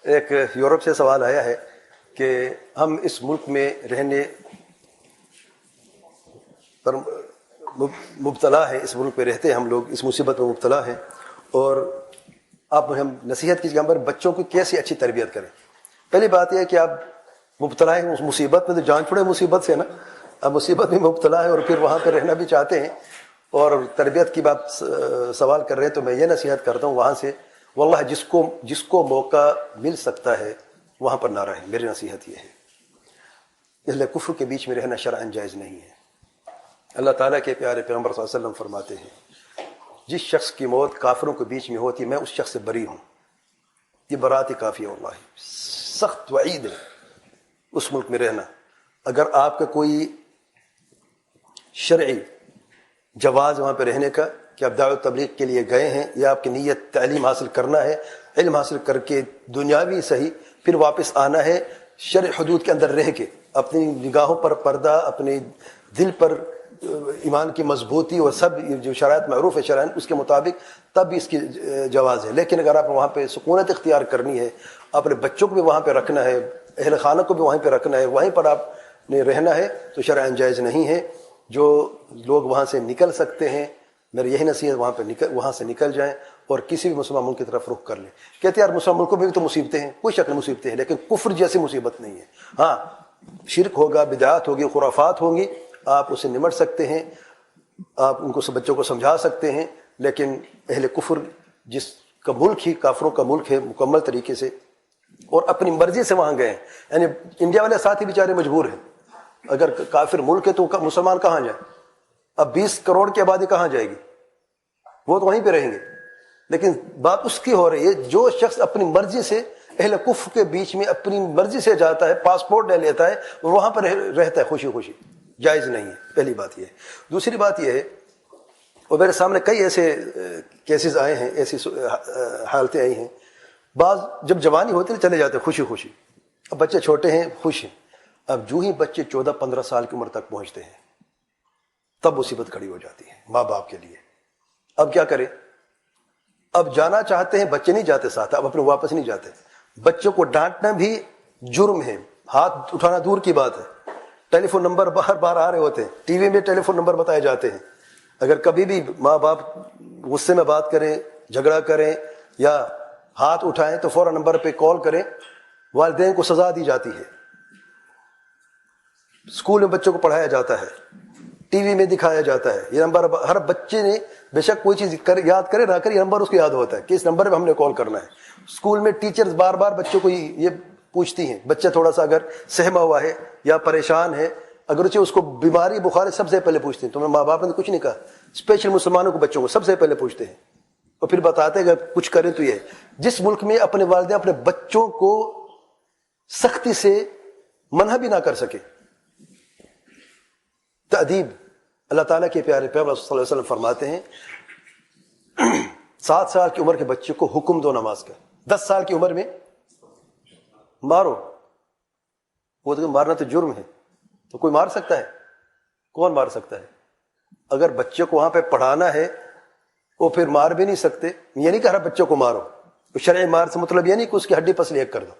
ایک یورپ سے سوال آیا ہے کہ ہم اس ملک میں رہنے پر مبتلا ہیں، اس ملک میں رہتے ہیں ہم لوگ، اس مصیبت میں مبتلا ہیں، اور آپ ہم نصیحت کیجیے ہم پر بچوں کو کیسی اچھی تربیت کریں۔ پہلی بات یہ ہے کہ آپ مبتلا ہیں اس مصیبت میں، تو جان چھوڑے مصیبت سے نا، اب مصیبت میں مبتلا ہے اور پھر وہاں پہ رہنا بھی چاہتے ہیں اور تربیت کی بات سوال کر رہے ہیں، تو میں یہ نصیحت کرتا ہوں وہاں سے واللہ جس کو موقع مل سکتا ہے وہاں پر نہ رہیں، میری نصیحت یہ ہے۔ اس لیے کفر کے بیچ میں رہنا شرعاً جائز نہیں ہے۔ اللہ تعالیٰ کے پیارے پیغمبر صلی اللہ علیہ وسلم فرماتے ہیں جس شخص کی موت کافروں کے بیچ میں ہوتی میں اس شخص سے بری ہوں، یہ برات کافی ہے۔ واللہ سخت وعید ہے اس ملک میں رہنا۔ اگر آپ کا کوئی شرعی جواز وہاں پہ رہنے کا کہ آپ دعوت تبلیغ کے لیے گئے ہیں، یا آپ کی نیت تعلیم حاصل کرنا ہے، علم حاصل کر کے دنیاوی صحیح پھر واپس آنا ہے شرع حدود کے اندر رہ کے، اپنی نگاہوں پر پردہ، اپنے دل پر ایمان کی مضبوطی اور سب جو شرائط معروف ہے شرعاً اس کے مطابق، تب بھی اس کی جواز ہے۔ لیکن اگر آپ وہاں پہ سکونت اختیار کرنی ہے، اپنے بچوں کو بھی وہاں پہ رکھنا ہے، اہل خانہ کو بھی وہیں پہ رکھنا ہے، وہیں پر آپ نے رہنا ہے، تو شرعاً جائز نہیں ہے۔ جو لوگ وہاں سے نکل سکتے ہیں، میری یہی نصیحت وہاں سے نکل جائیں اور کسی بھی مسلمان ملک کی طرف رخ کر لیں۔ کہتے ہیں یار مسلمان ملکوں میں بھی تو مصیبتیں ہیں، کوئی شک نہیں مصیبتیں ہیں، لیکن کفر جیسی مصیبت نہیں ہے۔ ہاں شرک ہوگا، بدعات ہوگی، خرافات ہوں گی، آپ اسے نمٹ سکتے ہیں، آپ ان کو بچوں کو سمجھا سکتے ہیں، لیکن اہل کفر جس کا ملک ہی کافروں کا ملک ہے مکمل طریقے سے، اور اپنی مرضی سے وہاں گئے ہیں، یعنی انڈیا والے ساتھ ہی بیچارے مجبور ہیں۔ اگر کافر ملک ہے تو مسلمان کہاں جائیں؟ اب 20 کروڑ کی آبادی کہاں جائے گی؟ وہ تو وہیں پہ رہیں گے۔ لیکن بات اس کی ہو رہی ہے جو شخص اپنی مرضی سے اہل کفر کے بیچ میں اپنی مرضی سے جاتا ہے، پاسپورٹ لے لیتا ہے، وہاں پر رہتا ہے خوشی خوشی، جائز نہیں ہے۔ پہلی بات یہ ہے۔ دوسری بات یہ ہے، اور میرے سامنے کئی ایسے کیسز آئے ہیں، ایسی حالتیں آئی ہیں، بعض جب جوانی ہوتی ہے چلے جاتے ہیں خوشی خوشی، اب بچے چھوٹے ہیں خوش ہیں، اب جو ہی بچے 14-15 سال کی عمر تک پہنچتے ہیں تب مصیبت کھڑی ہو جاتی ہے ماں باپ کے لیے۔ اب کیا کریں؟ اب جانا چاہتے ہیں، بچے نہیں جاتے ساتھ، اب اپنے واپس نہیں جاتے۔ بچوں کو ڈانٹنا بھی جرم ہے، ہاتھ اٹھانا دور کی بات ہے۔ ٹیلی فون نمبر بار بار آ رہے ہوتے ہیں، ٹی وی میں ٹیلی فون نمبر بتائے جاتے ہیں۔ اگر کبھی بھی ماں باپ غصے میں بات کریں، جھگڑا کریں یا ہاتھ اٹھائیں تو فوراً نمبر پہ کال کریں، والدین کو سزا دی جاتی ہے۔ اسکول میں بچوں کو پڑھایا جاتا ہے، ٹی وی میں دکھایا جاتا ہے، یہ نمبر ہر بچے نے بے شک کوئی چیز یاد کرے نہ کرے، یہ نمبر اس کو یاد ہوتا ہے کہ اس نمبر پہ ہم نے کال کرنا ہے۔ اسکول میں ٹیچرز بار بار بچوں کو یہ پوچھتی ہیں، بچہ تھوڑا سا اگر سہما ہوا ہے یا پریشان ہے، اگرچہ اس کو بیماری بخار سب سے پہلے پوچھتے ہیں، تمہیں ماں باپ نے کچھ نہیں کہا، اسپیشل مسلمانوں کو بچوں کو سب سے پہلے پوچھتے ہیں، اور پھر بتاتے ہیں اگر کچھ کریں تو یہ۔ جس ملک میں اپنے والدین اپنے بچوں کو سختی سے منع بھی نہ کر سکے، تأدیب، اللہ تعالیٰ کے پیارے پیغمبر صلی اللہ علیہ وسلم فرماتے ہیں 7 سال کی عمر کے بچے کو حکم دو نماز کا، 10 سال کی عمر میں مارو۔ وہ تو مارنا تو جرم ہے، تو کوئی مار سکتا ہے؟ کون مار سکتا ہے؟ اگر بچے کو وہاں پہ پڑھانا ہے وہ پھر مار بھی نہیں سکتے۔ یہ نہیں کہ ہر بچوں کو مارو، شرعی مار سے مطلب یہ نہیں کہ اس کی ہڈی پسلی ایک کر دو۔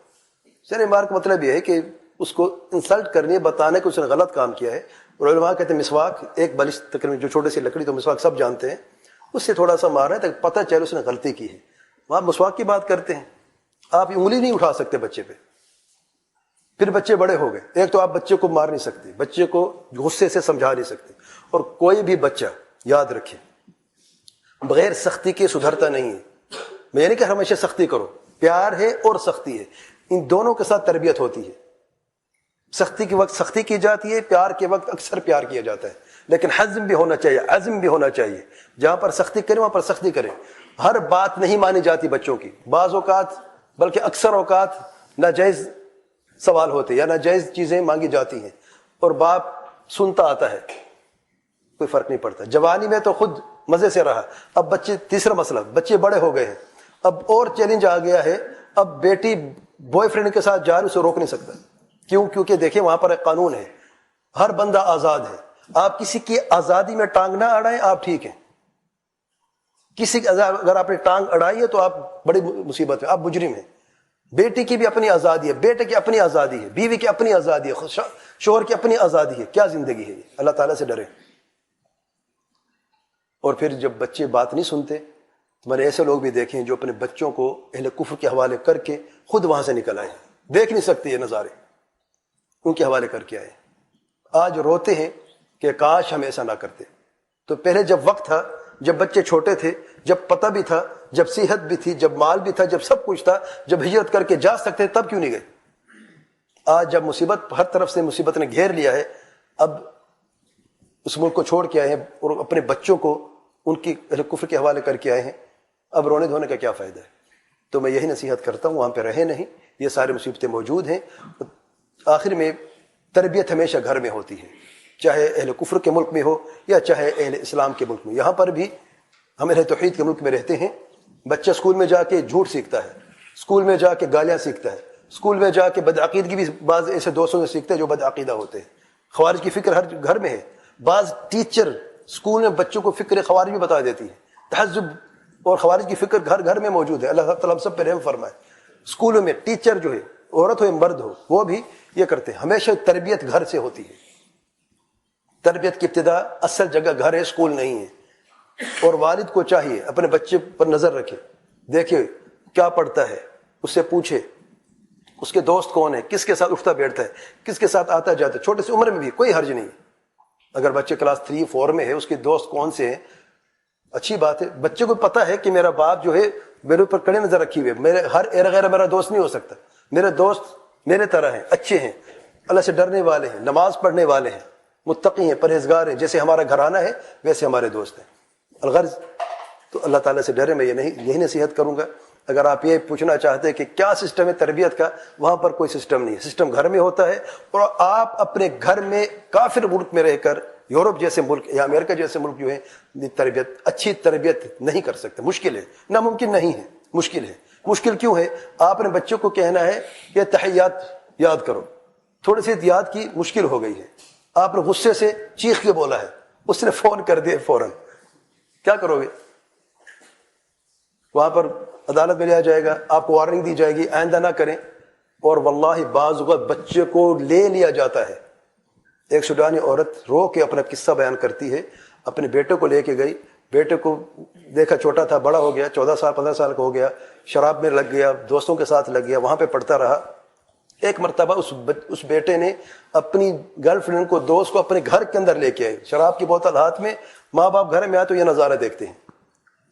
شرعی مار کا مطلب یہ ہے کہ اس کو انسلٹ کرنی ہے، بتانے کہ اس نے غلط کام کیا ہے۔ اور علماء کہتے ہیں مسواک، ایک بالش تقریباً جو چھوٹے سی لکڑی، تو مسواک سب جانتے ہیں، اس سے تھوڑا سا مارا ہے تاکہ پتہ چلے اس نے غلطی کی ہے۔ وہاں مسواک کی بات کرتے ہیں، آپ انگلی نہیں اٹھا سکتے بچے پہ، پھر بچے بڑے ہو گئے۔ ایک تو آپ بچے کو مار نہیں سکتے، بچے کو غصے سے سمجھا نہیں سکتے، اور کوئی بھی بچہ یاد رکھے بغیر سختی کے سدھرتا نہیں ہے۔ میں یہ نہیں کہ ہمیشہ سختی کرو، پیار ہے اور سختی ہے، ان دونوں کے ساتھ تربیت ہوتی ہے۔ سختی کے وقت سختی کی جاتی ہے، پیار کے وقت اکثر پیار کیا جاتا ہے، لیکن حزم بھی ہونا چاہیے، عزم بھی ہونا چاہیے۔ جہاں پر سختی کریں وہاں پر سختی کریں۔ ہر بات نہیں مانی جاتی بچوں کی، بعض اوقات بلکہ اکثر اوقات ناجائز سوال ہوتے یا ناجائز چیزیں مانگی جاتی ہیں، اور باپ سنتا آتا ہے، کوئی فرق نہیں پڑتا۔ جوانی میں تو خود مزے سے رہا، اب بچے، تیسرا مسئلہ، بچے بڑے ہو گئے ہیں، اب اور چیلنج آ گیا ہے، اب بیٹی بوائے فرینڈ کے ساتھ جا رہی، اسے روک نہیں سکتا۔ کیوں؟ کیونکہ دیکھیں وہاں پر ایک قانون ہے، ہر بندہ آزاد ہے، آپ کسی کی آزادی میں ٹانگ نہ اڑائیں، آپ ٹھیک ہیں۔ کسی کی اگر آپ نے ٹانگ اڑائی ہے تو آپ بڑی مصیبت میں، آپ مجرم ہیں۔ بیٹی کی بھی اپنی آزادی ہے، بیٹے کی اپنی آزادی ہے، بیوی کی اپنی آزادی ہے، شوہر کی اپنی آزادی ہے. کیا زندگی ہے یہ؟ اللہ تعالیٰ سے ڈرے. اور پھر جب بچے بات نہیں سنتے، تو میں نے ایسے لوگ بھی دیکھے ہیں جو اپنے بچوں کو اہل کفر کے حوالے کر کے خود وہاں سے نکل آئے. دیکھ نہیں سکتے یہ نظارے، ان کے حوالے کر کے آئے. آج روتے ہیں کہ کاش ہم ایسا نہ کرتے. تو پہلے جب وقت تھا، جب بچے چھوٹے تھے، جب پتہ بھی تھا، جب صحت بھی تھی، جب مال بھی تھا، جب سب کچھ تھا، جب ہجرت کر کے جا سکتے، تب کیوں نہیں گئے؟ آج جب مصیبت ہر طرف سے مصیبت نے گھیر لیا ہے، اب اس ملک کو چھوڑ کے آئے ہیں اور اپنے بچوں کو ان کی اہل کفر کے حوالے کر کے آئے ہیں، اب رونے دھونے کا کیا فائدہ ہے؟ تو میں یہی نصیحت کرتا ہوں، وہاں پہ رہے نہیں. یہ ساری مصیبتیں موجود ہیں. آخر میں تربیت ہمیشہ گھر میں ہوتی ہے، چاہے اہل کفر کے ملک میں ہو یا چاہے اہل اسلام کے ملک میں. یہاں پر بھی ہم اہل توحید کے ملک میں رہتے ہیں. بچہ اسکول میں جا کے جھوٹ سیکھتا ہے، اسکول میں جا کے گالیاں سیکھتا ہے، اسکول میں جا کے بدعقیدگی بھی بعض ایسے دوستوں سے سیکھتے ہیں جو بدعقیدہ ہوتے ہیں. خوارج کی فکر ہر گھر میں ہے. بعض ٹیچر اسکول میں بچوں کو فکر خوارج بھی بتا دیتی ہے. تہذب اور خوارج کی فکر گھر گھر میں موجود ہے. اللہ تعالیٰ ہم سب پہ رحم فرمائے. اسکولوں میں ٹیچر جو ہے، عورت ہو یا مرد ہو، وہ بھی یہ کرتے ہیں. ہمیشہ تربیت گھر سے ہوتی ہے. تربیت کی ابتدا اصل جگہ گھر ہے، اسکول نہیں ہے. اور والد کو چاہیے اپنے بچے پر نظر رکھے، دیکھے کیا پڑھتا ہے، اس سے پوچھے اس کے دوست کون ہے، کس کے ساتھ اٹھتا بیٹھتا ہے، کس کے ساتھ آتا جاتا ہے. چھوٹے سی عمر میں بھی کوئی حرج نہیں. اگر بچے کلاس 3 4 میں ہے، اس کے دوست کون سے ہیں، اچھی بات ہے. بچے کو پتہ ہے کہ میرا باپ جو ہے میرے اوپر کڑی نظر رکھی ہوئی ہے، میرے ہر ایرا غیرہ میرا دوست نہیں ہو سکتا. میرے دوست میرے طرح ہیں، اچھے ہیں، اللہ سے ڈرنے والے ہیں، نماز پڑھنے والے ہیں، متقی ہیں، پرہیزگار ہیں. جیسے ہمارا گھرانہ ہے ویسے ہمارے دوست ہیں. الغرض تو اللہ تعالیٰ سے ڈرے. میں یہی نصیحت کروں گا. اگر آپ یہ پوچھنا چاہتے ہیں کہ کیا سسٹم ہے تربیت کا، وہاں پر کوئی سسٹم نہیں ہے. سسٹم گھر میں ہوتا ہے. اور آپ اپنے گھر میں کافر ملک میں رہ کر، یورپ جیسے ملک یا امریکہ جیسے ملک جو ہے، تربیت اچھی تربیت نہیں کر سکتے. مشکل ہے، ناممکن نہیں ہے، مشکل ہے. مشکل کیوں ہے؟ آپ نے بچوں کو کہنا ہے کہ تحیات یاد کرو، تھوڑی سی یاد کی مشکل ہو گئی ہے. آپ نے غصے سے چیخ کے بولا ہے، اس نے فون کر دیا فوراً، کیا کرو گے؟ وہاں پر عدالت میں لیا جائے گا، آپ کو وارننگ دی جائے گی آئندہ نہ کریں. اور واللہ بعض اوقات بچے کو لے لیا جاتا ہے. ایک سوڈانی عورت رو کے اپنا قصہ بیان کرتی ہے. اپنے بیٹے کو لے کے گئی، بیٹے کو دیکھا چھوٹا تھا، بڑا ہو گیا، 14 سال 15 سال کا ہو گیا، شراب میں لگ گیا، دوستوں کے ساتھ لگ گیا، وہاں پہ پڑھتا رہا. ایک مرتبہ اس بیٹے نے اپنی گرل فرینڈ کو، دوست کو اپنے گھر کے اندر لے کے آئے، شراب کی بوتل ہاتھ میں. ماں باپ گھر میں آئے تو یہ نظارہ دیکھتے ہیں.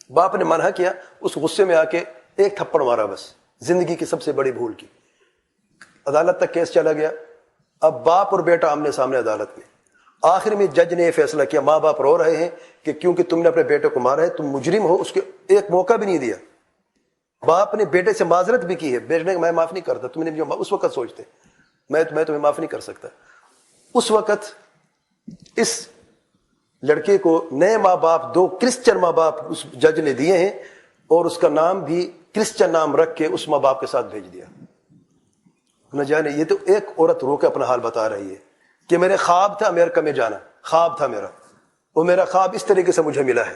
باپ نے منع کیا، اس غصے میں آ کے ایک تھپڑ مارا، بس زندگی کی سب سے بڑی بھول کی. عدالت تک کیس چلا گیا. اب باپ اور بیٹا آمنے سامنے عدالت میں. آخر میں جج نے یہ فیصلہ کیا، ماں باپ رو رہے ہیں کہ کیونکہ تم نے اپنے بیٹے کو مارا ہے، تم مجرم ہو. اس کے ایک موقع بھی نہیں دیا. باپ نے بیٹے سے معذرت بھی کی ہے، بیٹے نے میں معاف نہیں کرتا، تم نے جو اس وقت سوچتے میں تمہیں معاف نہیں کر سکتا. اس وقت اس لڑکے کو نئے ماں باپ، 2 کرسچن ماں باپ اس جج نے دیے ہیں، اور اس کا نام بھی کرسچن نام رکھ کے اس ماں باپ کے ساتھ بھیج دیا. نہ جانے، یہ تو ایک عورت رو کے اپنا حال بتا رہی ہے کہ میرے خواب تھا امریکہ میں جانا، خواب تھا میرا، اور میرا خواب اس طریقے سے مجھے ملا ہے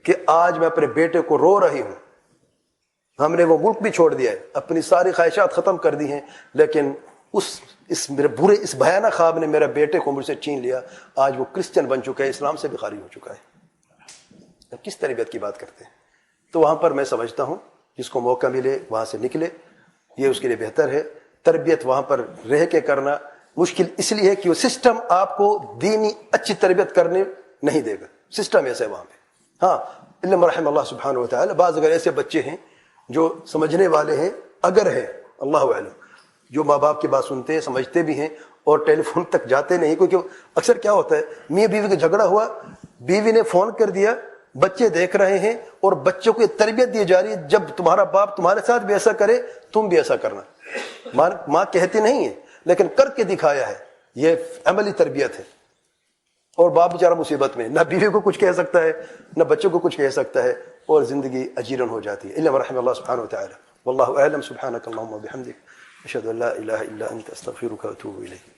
کہ آج میں اپنے بیٹے کو رو رہی ہوں. ہم نے وہ ملک بھی چھوڑ دیا ہے، اپنی ساری خواہشات ختم کر دی ہیں، لیکن اس میرے برے اس بھیانک خواب نے میرے بیٹے کو مجھ سے چھین لیا. آج وہ کرسچن بن چکا ہے، اسلام سے بھی خارج ہو چکا ہے. کس تربیت کی بات کرتے ہیں؟ تو وہاں پر میں سمجھتا ہوں جس کو موقع ملے وہاں سے نکلے، یہ اس کے لیے بہتر ہے. تربیت وہاں پر رہ کے کرنا مشکل اس لیے ہے کہ وہ سسٹم آپ کو دینی اچھی تربیت کرنے نہیں دے گا. سسٹم ایسا ہے وہاں پہ. ہاں الا من رحم اللہ سبحانہ و تعالی. بعض اگر ایسے بچے ہیں جو سمجھنے والے ہیں، اگر ہے اللہ اعلم، جو ماں باپ کی بات سنتے ہیں، سمجھتے بھی ہیں اور ٹیلی فون تک جاتے نہیں. کیونکہ اکثر کیا ہوتا ہے، میاں بیوی کا جھگڑا ہوا، بیوی نے فون کر دیا، بچے دیکھ رہے ہیں اور بچوں کو یہ تربیت دی جا رہی ہے جب تمہارا باپ تمہارے ساتھ بھی ایسا کرے تم بھی ایسا کرنا. ماں کہتی نہیں ہے لیکن کر کے دکھایا ہے، یہ عملی تربیت ہے. اور باپ بیچارہ مصیبت میں، نہ بیوی کو کچھ کہہ سکتا ہے نہ بچوں کو کچھ کہہ سکتا ہے، اور زندگی اجیرن ہو جاتی ہے. الا من رحم اللہ سبحانہ و تعالی. واللہ اعلم. سبحانک اللہم وبحمدک، اشہد ان لا الہ الا انت، استغفرک واتوب الیک.